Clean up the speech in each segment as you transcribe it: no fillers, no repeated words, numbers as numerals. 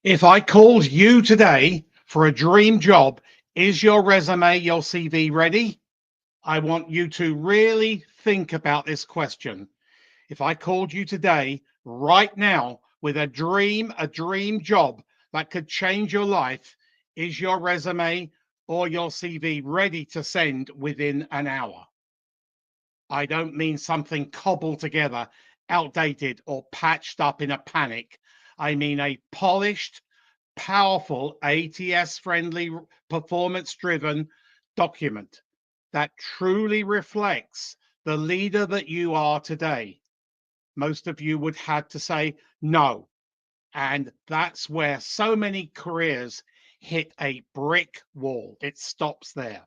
If I called you today for a dream job, is your resume, your CV ready? I want you to really think about this question. If I called you today, right now, with a dream job that could change your life, is your resume or your CV ready to send within an hour? I don't mean something cobbled together, outdated, or patched up in a panic. I mean a polished, powerful, ATS friendly, performance driven document that truly reflects the leader that you are today. Most of you would have to say no. And that's where so many careers hit a brick wall. It stops there.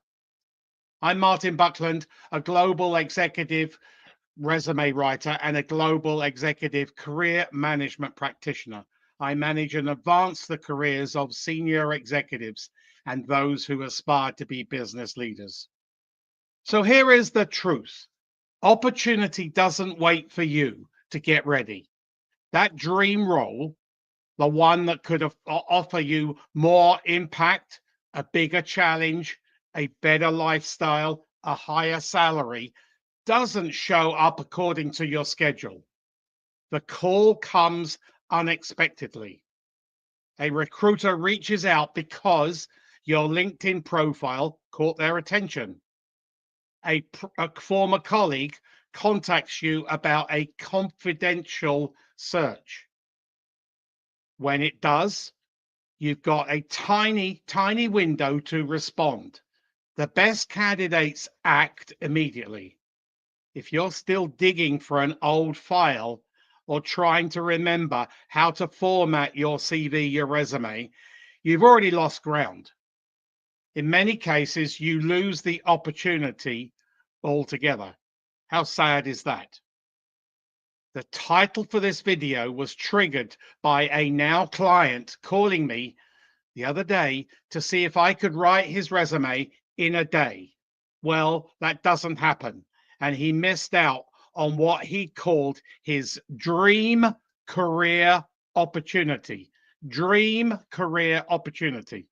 I'm Martin Buckland, a global executive resume writer and a global executive career management practitioner. I manage and advance the careers of senior executives and those who aspire to be business leaders. So here is the truth. Opportunity doesn't wait for you to get ready. That dream role, the one that could offer you more impact, a bigger challenge, a better lifestyle, a higher salary, doesn't show up according to your schedule. The call comes unexpectedly. A recruiter reaches out because your LinkedIn profile caught their attention. A former colleague contacts you about a confidential search. When it does, you've got a tiny, tiny window to respond. The best candidates act immediately. If you're still digging for an old file or trying to remember how to format your CV, your resume, you've already lost ground. In many cases, you lose the opportunity altogether. How sad is that? The title for this video was triggered by a now client calling me the other day to see if I could write his resume in a day. Well, that doesn't happen. And he missed out on what he called his dream career opportunity. Dream career opportunity.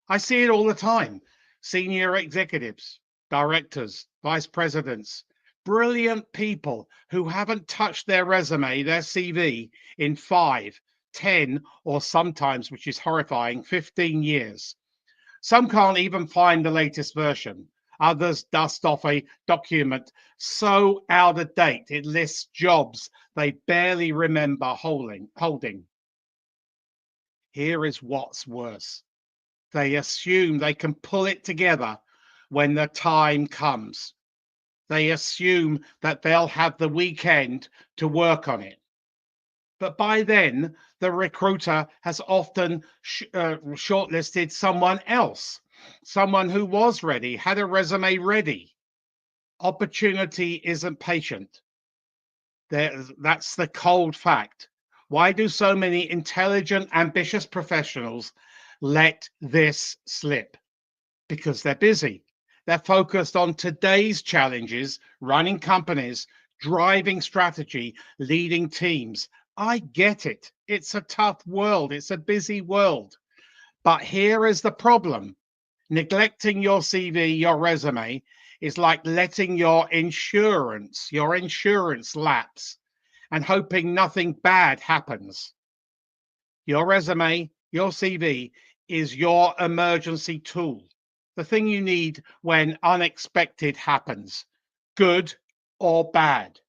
I see it all the time. Senior executives, directors, vice presidents, brilliant people who haven't touched their resume, their CV in 5, 10, or sometimes, which is horrifying, 15 years. Some can't even find the latest version. Others dust off a document so out of date it lists jobs they barely remember holding. Here is what's worse. They assume they can pull it together when the time comes. They assume that they'll have the weekend to work on it. But by then, the recruiter has often shortlisted someone else, someone who was ready, had a resume ready. Opportunity isn't patient. That's the cold fact. Why do so many intelligent, ambitious professionals let this slip? Because they're busy. They're focused on today's challenges, running companies, driving strategy, leading teams. I get it. It's a tough world. It's a busy world. But here is the problem. Neglecting your CV, your resume, is like letting your insurance lapse and hoping nothing bad happens. Your resume, your CV is your emergency tool, the thing you need when unexpected happens, good or bad.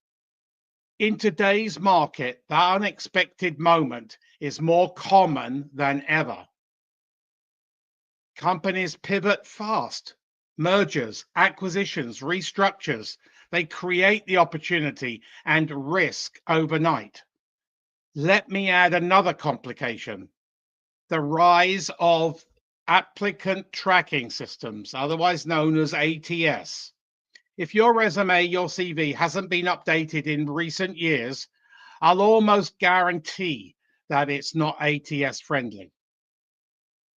In today's market, the unexpected moment is more common than ever. Companies pivot fast, mergers, acquisitions, restructures. They create the opportunity and risk overnight. Let me add another complication. The rise of applicant tracking systems, otherwise known as ATS. If your resume, your CV hasn't been updated in recent years, I'll almost guarantee that it's not ATS friendly.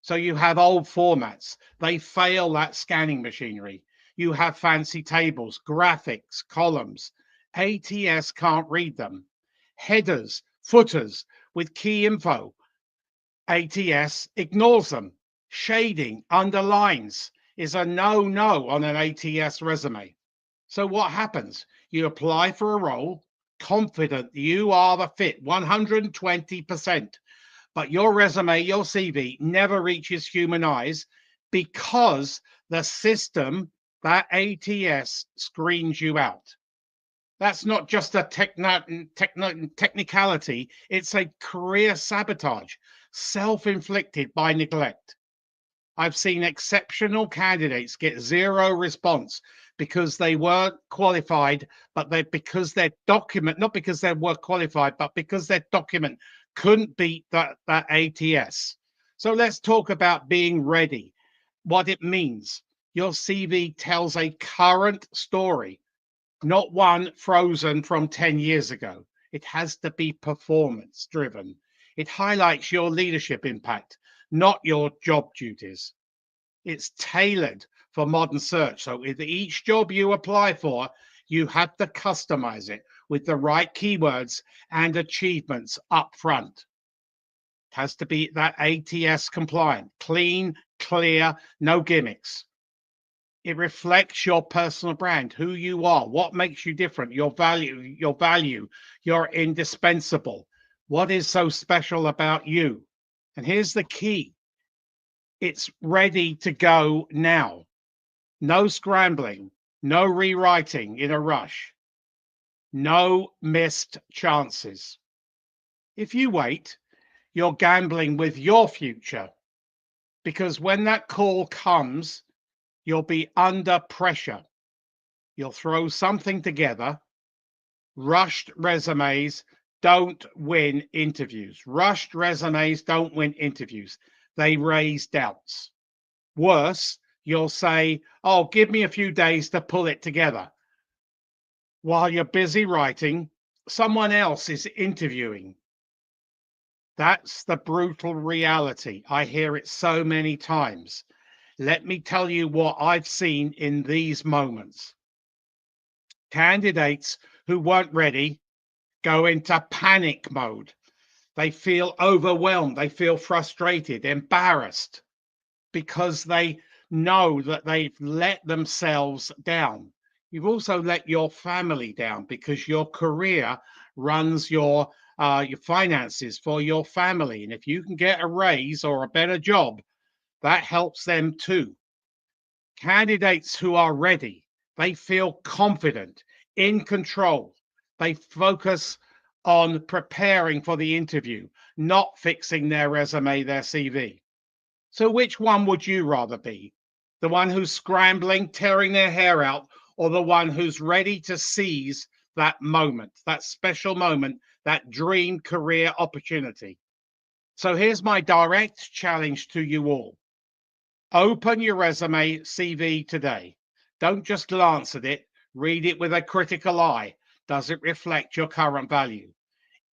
So you have old formats, they fail that scanning machinery. You have fancy tables, graphics, columns. ATS can't read them. Headers, footers with key info. ATS ignores them. Shading, underlines is a no on an ATS resume. So what happens? You apply for a role, confident you are the fit 120%, but your resume, your CV never reaches human eyes because the system, that ATS, screens you out. That's not just a technicality, it's a career sabotage, self-inflicted by neglect. I've seen exceptional candidates get zero response because they weren't qualified, but because their document, not because they were qualified, but because their document couldn't beat that ATS. So let's talk about being ready, what it means. Your CV tells a current story, not one frozen from 10 years ago. It has to be performance driven. It highlights your leadership impact, not your job duties. It's tailored for modern search. So with each job you apply for, you have to customize it with the right keywords and achievements up front. It has to be that ATS compliant, clean, clear, no gimmicks. It reflects your personal brand, who you are, what makes you different, your value, you're indispensable. What is so special about you? And here's the key. It's ready to go now. No scrambling, no rewriting in a rush, no missed chances. If you wait, you're gambling with your future because when that call comes, you'll be under pressure. You'll throw something together. Rushed resumes don't win interviews. Rushed resumes don't win interviews. They raise doubts. Worse, you'll say, oh, give me a few days to pull it together. While you're busy writing, someone else is interviewing. That's the brutal reality. I hear it so many times. Let me tell you what I've seen in these moments. Candidates who weren't ready go into panic mode. They feel overwhelmed. They feel frustrated, embarrassed because they know that they've let themselves down. You've also let your family down because your career runs your finances for your family. And if you can get a raise or a better job, that helps them too. Candidates who are ready, they feel confident, in control. They focus on preparing for the interview, not fixing their resume, their CV. So, which one would you rather be? The one who's scrambling, tearing their hair out, or the one who's ready to seize that moment, that special moment, that dream career opportunity? So, here's my direct challenge to you all. Open your resume CV today. Don't just glance at it, read it with a critical eye. Does it reflect your current value?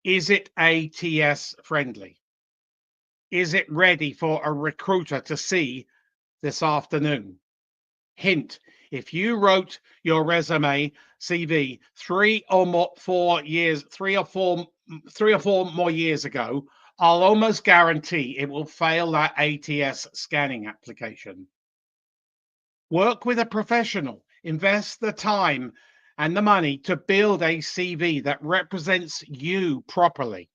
Is it ATS friendly? Is it ready for a recruiter to see this afternoon? Hint, if you wrote your resume CV 3 or 4 more years ago, I'll almost guarantee it will fail that ATS scanning application. Work with a professional, invest the time and the money to build a CV that represents you properly.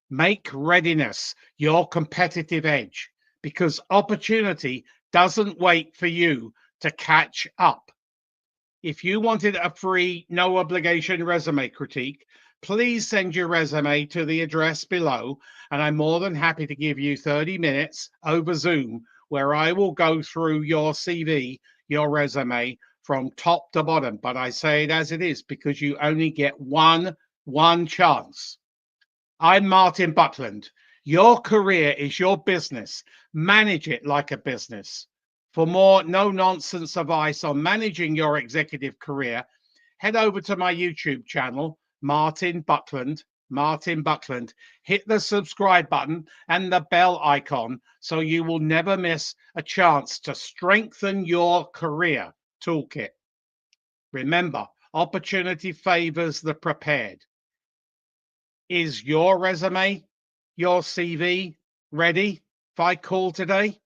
Make readiness your competitive edge because opportunity doesn't wait for you to catch up. If you wanted a free, no obligation resume critique, please send your resume to the address below, and I'm more than happy to give you 30 minutes over Zoom where I will go through your CV, your resume from top to bottom. But I say it as it is because you only get one chance. I'm Martin Buckland. Your career is your business. Manage it like a business. For more no-nonsense advice on managing your executive career, head over to my YouTube channel, Martin Buckland. Martin Buckland. Hit the subscribe button and the bell icon so you will never miss a chance to strengthen your career toolkit. Remember, opportunity favors the prepared. Is your resume, your CV, Ready? If I call today,